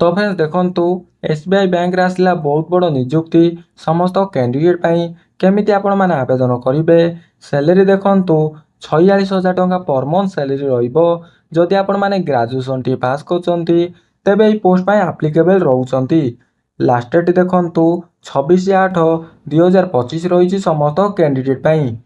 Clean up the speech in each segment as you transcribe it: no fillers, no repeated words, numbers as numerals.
तो फ्रेंड्स देखंतु SBI bank रे आसला बहुत बड़ नियुक्ति समस्त कैंडिडेट पाई केमिति आपण माने आवेदन करिवे। सैलरी देखंतु 46,000 टंका पर मंथ सैलरी रहिबो। जदि आपण माने ग्रेजुएशन टी पास करचंती तेबे ई पोस्ट पाई एप्लीकेबल रहउचंती। लास्ट डेट देखंतु 26/8/2025 रहिछि समस्त कैंडिडेट पाई।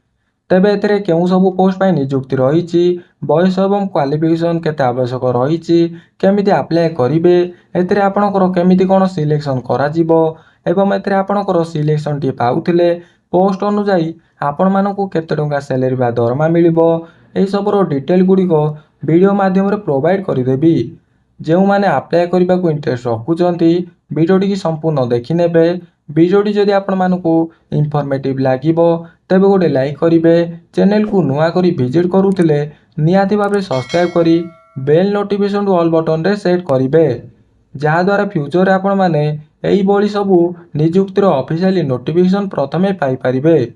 तेबे एथिरे केउ सब पोस्ट पाई नियुक्ति रहिछि, बयस एवं क्वालिफिकेशन केते आवश्यक रहिछि, केमिति अप्लाई करिवे, एथिरे आपणकर केमिति कोन सिलेक्शन करा जिवो एवं एथिरे आपणकर सिलेक्शन टी पाउथिले पोस्ट अनुसाई आपण मानकु केते टंका सैलरी बा दरमा मिलिबो एई सबरो डिटेल गुडीको वीडियो माध्यम रे प्रोवाइड करिदेबी। जेउ माने अप्लाई करबाकू इंटरेस्ट रखुचंती वीडियोटी की संपूर्ण देखि नेबे। वीडियोटी जदि आपण मानकु इंफॉर्मेटिव लागिबो तेबे गोटे लाइक करिवे। चैनल को नुआ करी विजिट करूथिले नियाति भाबरे सब्सक्राइब करी bell notification to all button रे सेट करिवे, जहा द्वारा फ्यूचर रे आपण माने एई बोली सबु नियुक्तिर ऑफिशियली नोटिफिकेशन प्रथमे पाई परिवे।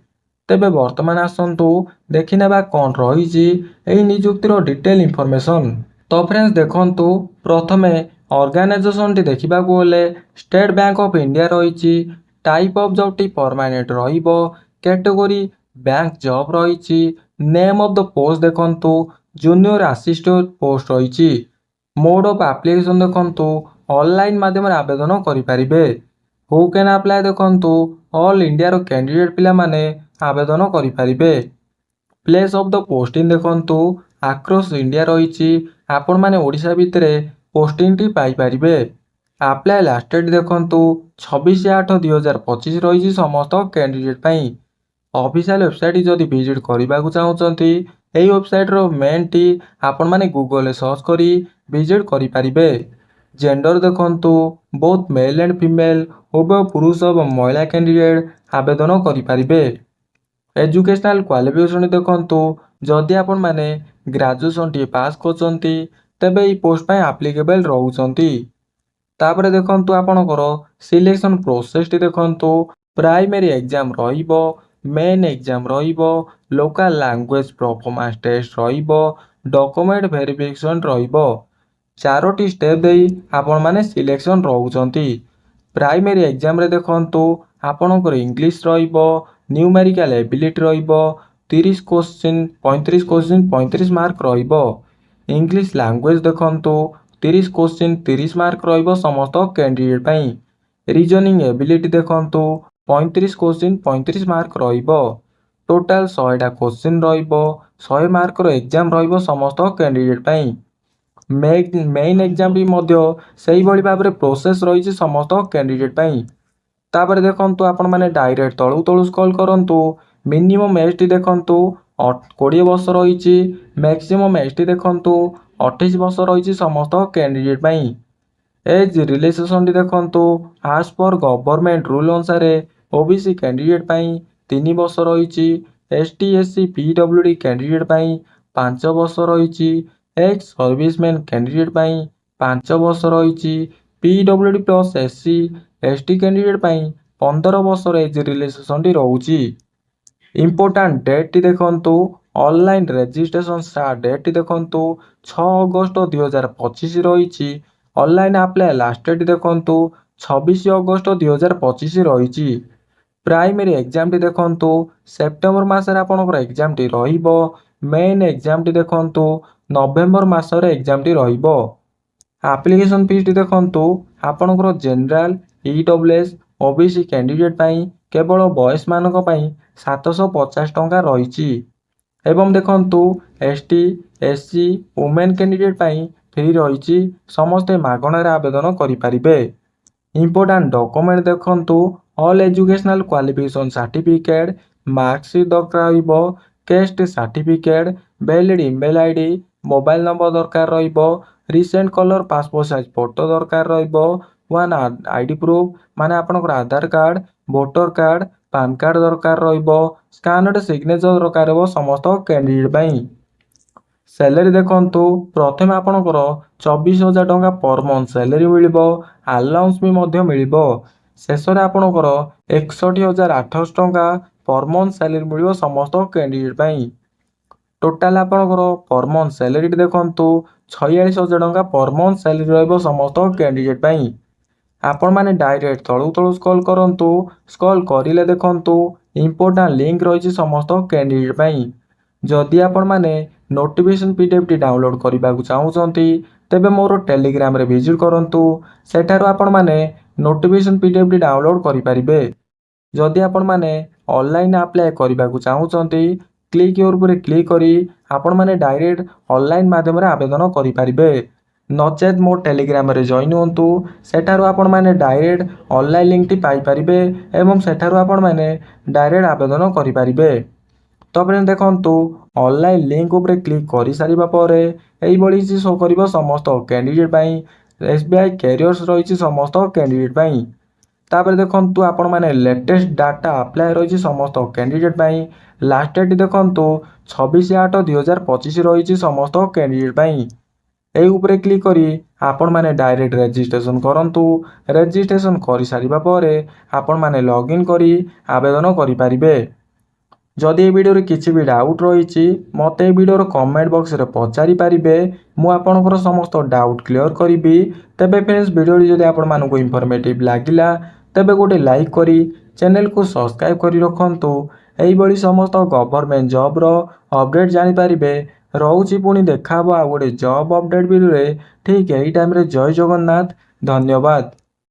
तेबे वर्तमान आसंतु देखिनेबा कोन रहिछि एई नियुक्तिर डिटेल इंफॉर्मेशन। तो फ्रेंड्स देखंतु प्रथमे ऑर्गेनाइजेशन टी देखिबा गोले स्टेट बैंक ऑफ इंडिया रहिछि। टाइप ऑफ जॉब टी परमानेंट रहिबो। कैटेगरी बैंक जॉब रहिछि। नेम ऑफ द पोस्ट देखंतु जूनियर असिस्टेंट पोस्ट रहिछि। मोड ऑफ एप्लीकेशन देखंतु ऑनलाइन माध्यम रे आवेदन करि परिबे। हु कैन अप्लाई देखंतु ऑल इंडिया रो कैंडिडेट पिला माने आवेदन करि परिबे। प्लेस ऑफ द पोस्टिंग देखंतु अक्रॉस इंडिया रहिछि। आपण माने ओडिसा भितरे पोस्टिंग टी पाई परिबे। अप्लाई लास्ट डेट देखंतु 26/8/2025 रहिछि समस्त कैंडिडेट पाई। ऑफिशियल वेबसाइट जदि विजिट करबाकू चाहउचंती एई वेबसाइट रो मेन टी आपण माने गूगल रे सर्च करी विजिट करि परिबे। जेंडर देखंतु बोथ मेल एंड फीमेल उभय पुरुष एवं महिला कैंडिडेट आवेदन करि परिबे। एजुकेशनल क्वालिफिकेशन देखंतु जदि आपण माने ग्रेजुएशन टी पास करचंती तेबे ई पोस्ट पाई एप्लीकेबल रहउचंती। तापरे देखंतु आपणकर सिलेक्शन प्रोसेस टी देखंतु प्राइमरी एग्जाम रहिबो, मेन एग्जाम रहिबो, लोकल लैंग्वेज परफॉर्मेंस टेस्ट रहिबो, डॉक्यूमेंट वेरिफिकेशन रहिबो। चारोटी स्टेप देई आपण माने सिलेक्शन रहउचंती। प्राइमरी एग्जाम रे देखंतु आपणकर इंग्लिश रहिबो, न्यूमेरिकल एबिलिटी रहिबो, 30 क्वेश्चन 35 क्वेश्चन 35 मार्क रहिबो। इंग्लिश लैंग्वेज देखंतु 30 क्वेश्चन 30 मार्क रहिबो समस्त कैंडिडेट पाई। रीजनिंग एबिलिटी देखंतु 35 क्वेश्चन 35 मार्क रहिबो। टोटल 100टा क्वेश्चन रहिबो। 100 मार्क रो एग्जाम रहिबो समस्त कैंडिडेट पाई। मेन एग्जाम भी मध्य सही भली भाबरे प्रोसेस रहिछि समस्त कैंडिडेट पाई। तापर देखंतु आपण माने डायरेक्ट तळु तळु स्क्रॉल करंतु मिनिमम एज टी देखंतु 20 वर्ष रहिछि। मैक्सिमम एज टी देखंतु 28 वर्ष रहिछि समस्त कैंडिडेट पाई। एज रिलैक्सेशन टी देखंतु एज पर गवर्नमेंट रूल अनुसार ओबीसी कैंडिडेट पाई 3 वर्ष रहिछि। एसटी एससी पीडब्ल्यूडी कैंडिडेट पाई 5 वर्ष रहिछि। एक्स सर्विसमैन कैंडिडेट पाई 5 वर्ष रहिछि। PWD plus SC ST candidate पाई 15 वर्ष एज रिलैक्सेशन टी रहउछि। इंपोर्टेंट डेट टी देखंतु ऑनलाइन रजिस्ट्रेशन स्टार्ट डेट टी देखंतु 6 अगस्त 2025 रहिछि। ऑनलाइन अप्लाई लास्ट डेट देखंतु 26 अगस्त 2025 रहिछि। प्राइमरी एग्जाम टी देखंतु सेप्टेम्बर मासरे आपनकर एग्जाम टी रहिबो। मेन एग्जाम टी देखंतु नवेम्बर मासरे एग्जाम टी रहिबो। एप्लीकेशन फीस टी देखंतु आपनकर जनरल ईडब्ल्यूएस ओबीसी कैंडिडेट पाई केवल बॉयज मानक पाई 750 टंका रहिछि। एवं देखंतु एसटी एससी वुमेन कैंडिडेट पाई फ्री रहिछि। समस्त मागणारे आवेदन करि परिबे। इंपोर्टेंट डॉक्यूमेंट देखंतु all educational qualification certificate marksheet दरकार रहिबो। Caste certificate valid email ID mobile number दरकार रहिबो। Recent colour passport size photo दरकार रहिबो। वन आईडी प्रूफ माने आपनकर Aadhaar card voter card PAN card दरकार रहिबो। स्कैनड सिग्नेचर दरकार हो समस्त कैंडिडेट पाई। सैलरी देखंतु प्रथमे आपनकर 24,000 टंका पर मंथ सैलरी मिलिबो। अलाउंस भी मध्य मिलिबो। शेषरे आपनकर 61,800 टंका पर मंथ सैलरी मिलिबो समस्त कैंडिडेट पाई। टोटाल आपनकर पर मंथ सैलरी देखंतु 46,000 ଟଙ୍କା ପର୍ ମନ୍ଥ ସାଲାରୀ ରହିବ ସମସ୍ତ କ୍ୟାଣ୍ଡିଡେଟ୍ ପାଇଁ। ଆପଣମାନେ ଡାଇରେକ୍ଟ ତଳକୁ ସ୍କ୍ରଲ୍ କରନ୍ତୁ। ସ୍କ୍ରଲ୍ କରିଲେ ଦେଖନ୍ତୁ ଇମ୍ପୋର୍ଟାଣ୍ଟ ଲିଙ୍କ୍ ରହିଛି ସମସ୍ତ କ୍ୟାଣ୍ଡିଡେଟ୍ ପାଇଁ। ଯଦି ଆପଣମାନେ ନୋଟିଫିକେସନ୍ PDFଟି ଡାଉନଲୋଡ୍ କରିବାକୁ ଚାହୁଁଛନ୍ତି ତେବେ ମୋର ଟେଲିଗ୍ରାମରେ ଭିଜିଟ୍ କରନ୍ତୁ। ସେଠାରୁ ଆପଣମାନେ ନୋଟିଫିକେସନ୍ PDFଟି ଡାଉନଲୋଡ୍ କରିପାରିବେ। ଯଦି ଆପଣମାନେ ଅନଲାଇନ୍ ଆପ୍ଲାଏ କରିବାକୁ ଚାହୁଁଛନ୍ତି କ୍ଲିକ୍ ହିୟର୍ ଉପରେ କ୍ଲିକ୍ କରି ଆପଣମାନେ ଡାଇରେକ୍ଟ ଅନଲାଇନ୍ ମାଧ୍ୟମରେ ଆବେଦନ କରିପାରିବେ। ନଚେତ୍ ମୋ ଟେଲିଗ୍ରାମରେ ଜଏନ୍ ହୁଅନ୍ତୁ। ସେଠାରୁ ଆପଣମାନେ ଡାଇରେକ୍ଟ ଅନଲାଇନ୍ ଲିଙ୍କ୍ଟି ପାଇପାରିବେ ଏବଂ ସେଠାରୁ ଆପଣମାନେ ଡାଇରେକ୍ଟ ଆବେଦନ କରିପାରିବେ। ତାପରେ ଦେଖନ୍ତୁ ଅନଲାଇନ୍ ଲିଙ୍କ୍ ଉପରେ କ୍ଲିକ୍ କରିସାରିବା ପରେ ଏଇଭଳି ଶୋ କରିବ ସମସ୍ତ କ୍ୟାଣ୍ଡିଡେଟ୍ ପାଇଁ। SBI କ୍ୟାରିୟର୍ସ ରହିଛି ସମସ୍ତ କ୍ୟାଣ୍ଡିଡେଟ୍ ପାଇଁ। ତାପରେ ଦେଖନ୍ତୁ ଆପଣମାନେ ଲେଟେଷ୍ଟ ଡାଟା ଆପ୍ଲାଏ ରହିଛି ସମସ୍ତ କ୍ୟାଣ୍ଡିଡେଟ୍ ପାଇଁ। ଲାଷ୍ଟ ଡେଟ୍ ଦେଖନ୍ତୁ 26/8/2025 ରହିଛି ସମସ୍ତ କ୍ୟାଣ୍ଡିଡେଟ୍ ପାଇଁ। এই ଉପରେ କ୍ଲିକ୍ କରି ଆପଣମାନେ ଡାଇରେକ୍ଟ ରେଜିଷ୍ଟ୍ରେସନ୍ କରନ୍ତୁ। ରେଜିଷ୍ଟ୍ରେସନ୍ କରିସାରିବା ପରେ ଆପଣମାନେ ଲଗ୍ଇନ୍ କରି ଆବେଦନ କରିପାରିବେ। ଯଦି ଏ ଭିଡ଼ିଓରେ କିଛି ବି ଡାଉଟ୍ ରହିଛି ମୋତେ ଏ ଭିଡ଼ିଓର କମେଣ୍ଟ ବକ୍ସରେ ପଚାରି ପାରିବେ। ମୁଁ ଆପଣଙ୍କର ସମସ୍ତ ଡାଉଟ୍ କ୍ଲିୟର କରିବି। ତେବେ ଫ୍ରେଣ୍ଡସ୍ ଭିଡ଼ିଓଟି ଯଦି ଆପଣମାନଙ୍କୁ ଇନଫର୍ମେଟିଭ୍ ଲାଗିଲା ତେବେ ଗୋଟେ ଲାଇକ୍ କରି ଚ୍ୟାନେଲକୁ ସବସ୍କ୍ରାଇବ୍ କରି ରଖନ୍ତୁ। ଏହିଭଳି ସମସ୍ତ ଗଭର୍ଣ୍ଣମେଣ୍ଟ ଜବ୍ର ଅପଡେଟ୍ ଜାଣିପାରିବେ। ରହୁଛି ପୁଣି ଦେଖା ହେବ ଆଉ ଗୋଟେ ଜବ୍ ଅପଡେଟ୍ ଭିଡ଼ିଓରେ ଠିକ୍ ଏହି ଟାଇମ୍ରେ। ଜୟ ଜଗନ୍ନାଥ, ଧନ୍ୟବାଦ।